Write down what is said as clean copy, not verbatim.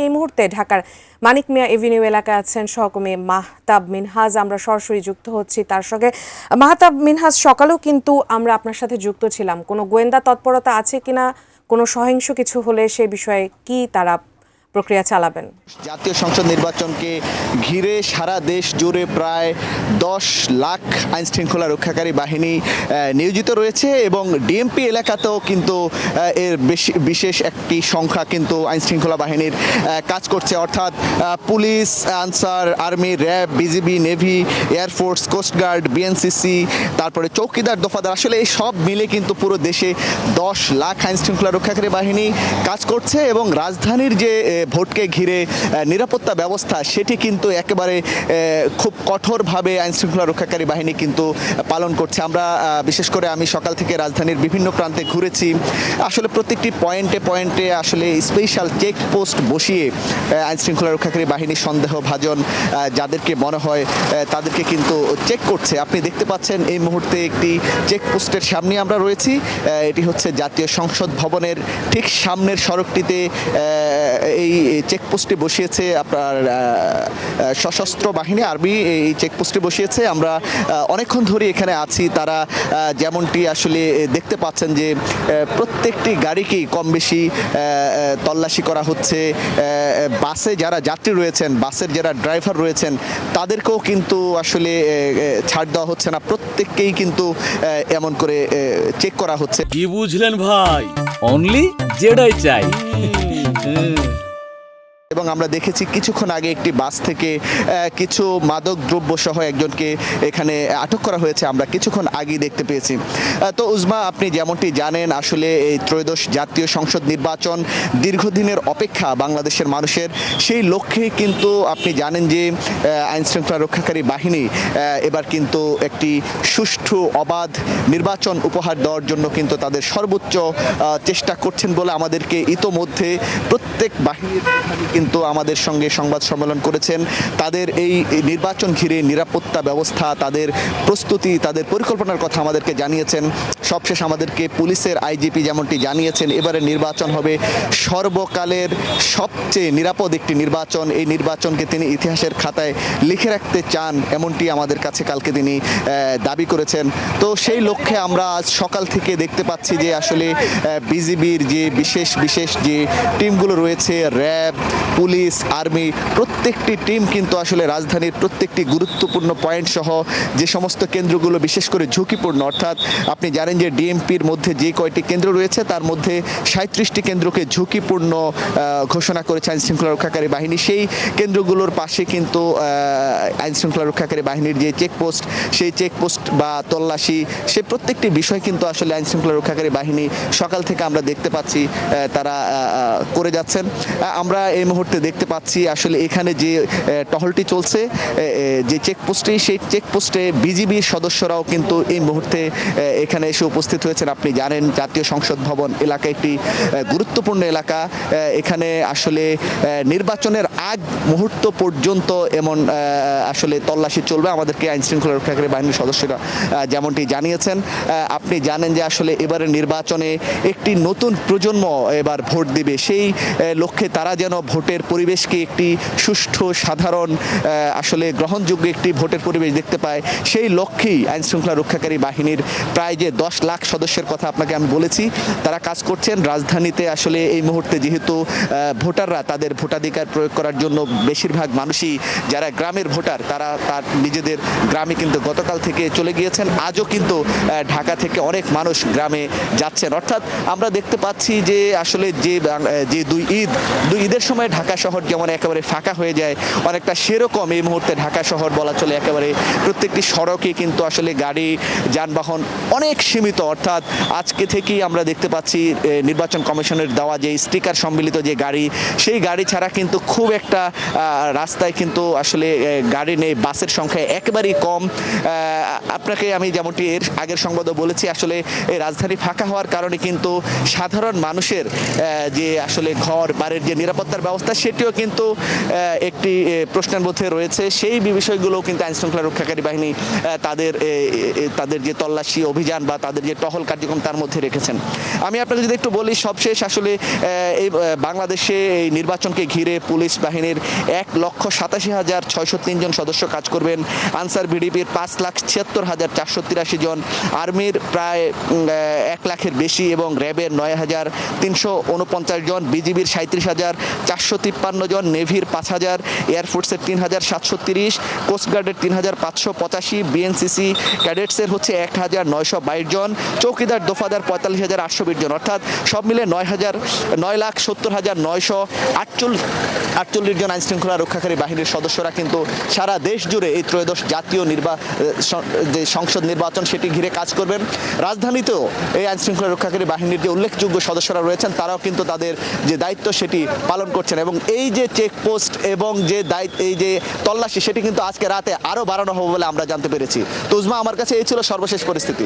এই মুহূর্তে ঢাকার মানিক মিয়া এভিনিউ এলাকায় আছেন সহকর্মী মাহতাব মিনহাজ। আমরা সরাসরি যুক্ত হচ্ছি তার সঙ্গে। মাহতাব মিনহাজ, সকালেও কিন্তু আমরা আপনার সাথে যুক্ত ছিলাম। কোনো গোয়েন্দা তৎপরতা আছে কিনা, কোনো সহিংস কিছু হলে সে বিষয়ে কি তারা প্রক্রিয়া চালাবেন? জাতীয় সংসদ নির্বাচনকে ঘিরে সারা দেশ জুড়ে প্রায় 10 লাখ আইনশৃঙ্খলা রক্ষাকারী বাহিনী নিয়োজিত রয়েছে এবং ডিএমপি এলাকাতেও কিন্তু এর বিশেষ একটি সংখ্যা কিন্তু আইনশৃঙ্খলা বাহিনীর কাজ করছে, অর্থাৎ police, Ansar, army, RAB, BGB, navy, air force, coast guard, BNCC, তারপরে চৌকিদার, দফাদার, আসলে এই সব মিলে কিন্তু পুরো দেশে 10 লাখ আইনশৃঙ্খলা রক্ষাকারী বাহিনী কাজ করছে এবং রাজধানীর যে ভোটকে ঘিরে নিরাপত্তা ব্যবস্থা সেটি কিন্তু একেবারে খুব কঠোরভাবে আইনশৃঙ্খলা রক্ষাকারী বাহিনী কিন্তু পালন করছে। আমরা বিশেষ করে আমি সকাল থেকে রাজধানীর বিভিন্ন প্রান্তে ঘুরেছি। আসলে প্রত্যেকটি পয়েন্টে আসলে স্পেশাল চেকপোস্ট বসিয়ে আইনশৃঙ্খলা রক্ষাকারী বাহিনীর সন্দেহভাজন যাদেরকে মনে হয় তাদেরকে কিন্তু চেক করছে। আপনি দেখতে পাচ্ছেন এই মুহূর্তে একটি চেকপোস্টের সামনে আমরা রয়েছি। এটি হচ্ছে জাতীয় সংসদ ভবনের ঠিক সামনের সড়কটিতে এই চেকপোস্টে বসিয়েছে আপনার সশস্ত্র বাহিনী, আর্মি এই চেকপোস্টে বসিয়েছে। আমরা অনেকক্ষণ ধরে এখানে আছি। তারা যেমনটি আসলে দেখতে পাচ্ছেন যে প্রত্যেকটি গাড়িকেই কম বেশি তল্লাশি করা হচ্ছে। বাসে যারা যাত্রী রয়েছেন, বাসের যারা ড্রাইভার রয়েছেন তাদেরকেও কিন্তু আসলে ছাড় দেওয়া হচ্ছে না, প্রত্যেককেই কিন্তু এমন করে চেক করা হচ্ছে। কি বুঝলেন ভাই? অনলি যেটাই চাই। এবং আমরা দেখেছি কিছুক্ষণ আগে একটি বাস থেকে কিছু মাদক দ্রব্য সহ একজনকে এখানে আটক করা হয়েছে, আমরা কিছুক্ষণ আগেই দেখতে পেয়েছি। তো উজমা, আপনি যেমনটি জানেন আসলে এই ত্রয়োদশ জাতীয় সংসদ নির্বাচন দীর্ঘদিনের অপেক্ষা বাংলাদেশের মানুষের। সেই লক্ষ্যে কিন্তু আপনি জানেন যে আইনশৃঙ্খলা রক্ষাকারী বাহিনী এবার কিন্তু একটি সুষ্ঠু অবাধ নির্বাচন উপহার দেওয়ার জন্য কিন্তু তাদের সর্বোচ্চ চেষ্টা করছেন বলে আমাদেরকে ইতোমধ্যে প্রত্যেক বাহিনীর কিন্তু আমাদের সঙ্গে সংবাদ সম্মেলন করেছেন। তাদের এই নির্বাচন ঘিরে নিরাপত্তা ব্যবস্থা, তাদের প্রস্তুতি, তাদের পরিকল্পনার কথা আমাদেরকে জানিয়েছেন। সবশেষ আমাদেরকে পুলিশের আইজিপি যেমনটি জানিয়েছেন এবারে নির্বাচন হবে সর্বকালের সবচেয়ে নিরাপদ একটি নির্বাচন। এই নির্বাচনকে তিনি ইতিহাসের খাতায় লিখে রাখতে চান, এমনটি আমাদের কাছে কালকে তিনি দাবি করেছেন। তো সেই লক্ষ্যে আমরা আজ সকাল থেকে দেখতে পাচ্ছি যে আসলে বিজিবির যে বিশেষ যে টিমগুলো রয়েছে, র্যাব, পুলিশ, আর্মি, প্রত্যেকটি টিম কিন্তু আসলে রাজধানীর প্রত্যেকটি গুরুত্বপূর্ণ পয়েন্ট সহ যে সমস্ত কেন্দ্রগুলো বিশেষ করে ঝুঁকিপূর্ণ, অর্থাৎ আপনি জানেন যে ডিএমপির মধ্যে যে কয়টি কেন্দ্র রয়েছে তার মধ্যে 37টি কেন্দ্রকে ঝুঁকিপূর্ণ ঘোষণা করেছে আইনশৃঙ্খলা রক্ষাকারী বাহিনী। সেই কেন্দ্রগুলোর পাশে কিন্তু আইনশৃঙ্খলা রক্ষাকারী বাহিনীর যে চেকপোস্ট, সেই চেকপোস্ট বা তল্লাশি, সে প্রত্যেকটি বিষয় কিন্তু আসলে আইনশৃঙ্খলা রক্ষাকারী বাহিনী সকাল থেকে আমরা দেখতে পাচ্ছি তারা করে যাচ্ছেন। আমরা এই মুহূর্তে দেখতে পাচ্ছি আসলে এখানে যে টহলটি চলছে যে চেকপোস্টে, সেই চেকপোস্টে বিজিবির সদস্যরাও কিন্তু এই মুহূর্তে এখানে এসে উপস্থিত হয়েছেন। আপনি জানেন জাতীয় সংসদ ভবন এলাকা একটি গুরুত্বপূর্ণ এলাকা। এখানে আসলে নির্বাচনের আগ মুহূর্ত পর্যন্ত এমন আসলে তল্লাশি চলবে, আমাদেরকে আইনশৃঙ্খলা রক্ষাকারী বাহিনীর সদস্যরা যেমনটি জানিয়েছেন। আপনি জানেন যে আসলে এবারের নির্বাচনে একটি নতুন প্রজন্ম এবার ভোট দিবে, সেই লক্ষ্যে তারা যেন ভোটের পরিবেশকে একটি সুষ্ঠু, সাধারণ, আসলে গ্রহণযোগ্য একটি ভোটের পরিবেশ দেখতে পায়, সেই লক্ষ্যেই আইনশৃঙ্খলা রক্ষাকারী বাহিনীর প্রায় যে 10 লাখ সদস্যের কথা আপনাকে আমি বলেছি তারা কাজ করছেন রাজধানীতে। আসলে এই মুহূর্তে যেহেতু ভোটাররা তাদের ভোটাধিকার প্রয়োগ করার জন্য বেশিরভাগ মানুষই যারা গ্রামের ভোটার তারা তার নিজেদের গ্রামে কিন্তু গতকাল থেকে চলে গিয়েছেন। আজও কিন্তু ঢাকা থেকে অনেক মানুষ গ্রামে যাচ্ছেন, অর্থাৎ আমরা দেখতে পাচ্ছি যে আসলে যে দুই ঈদের সময় ঢাকা শহর যেমন একেবারে ফাঁকা হয়ে যায়, অনেকটা সেরকম এই মুহূর্তে ঢাকা শহর বলা চলে একেবারে প্রত্যেকটি সড়কে কিন্তু আসলে গাড়ি যানবাহন অনেক সীমিত। অর্থাৎ আজকে থেকেই আমরা দেখতে পাচ্ছি নির্বাচন কমিশনের দেওয়া যে স্টিকার সম্মিলিত যে গাড়ি, সেই গাড়ি ছাড়া কিন্তু খুব একটা রাস্তায় কিন্তু আসলে গাড়ি নেই, বাসের সংখ্যা একেবারেই কম। আপনাকে আমি যেমনটি এর আগের সংবাদও বলেছি, আসলে এই রাজধানী ফাঁকা হওয়ার কারণে কিন্তু সাধারণ মানুষের যে আসলে ঘর বাড়ির যে নিরাপত্তার ব্যবস্থা সেটিও কিন্তু একটি প্রশ্নের মধ্যে রয়েছে। সেই বিষয়গুলোও কিন্তু আইনশৃঙ্খলা রক্ষাকারী বাহিনী তাদের যে তল্লাশি অভিযান বা তাদের যে টহল কার্যক্রম তার মধ্যে রেখেছেন। আমি আপনাকে যদি একটু বলি, সবশেষ আসলে এই বাংলাদেশে এই নির্বাচনকে ঘিরে পুলিশ বাহিনীর 1,87,603 জন সদস্য কাজ করবেন, আনসার ভিডিপির 5,76,483 জন, আর্মির প্রায় 1 লাখের বেশি এবং র্যাবের 9,349 জন, বিজিবির 37,453 জন, নেভির 5,000, এয়ারফোর্সের 3,730, কোস্টগার্ডের 3,585, বিএনসিসি ক্যাডেটসের হচ্ছে 1,922 জন, চৌকিদার দফাদার 45,820 জন, অর্থাৎ সব মিলে 9,70,948 জন আইনশৃঙ্খলা রক্ষাকারী বাহিনীর সদস্যরা কিন্তু সারা দেশ জুড়ে এই ত্রয়োদশ জাতীয় যে সংসদ নির্বাচন সেটি ঘিরে কাজ করবেন। রাজধানীতেও এই আইনশৃঙ্খলা রক্ষাকারী বাহিনীর যে উল্লেখযোগ্য সদস্যরা রয়েছেন তারাও কিন্তু তাদের যে দায়িত্ব সেটি পালন করছেন এবং এই যে চেকপোস্ট এবং যে এই যে তল্লাশি সেটি কিন্তু আজকে রাতে আরও বাড়ানো হবে বলে আমরা জানতে পেরেছি। তো উজমা, আমার কাছে এই ছিল সর্বশেষ পরিস্থিতি।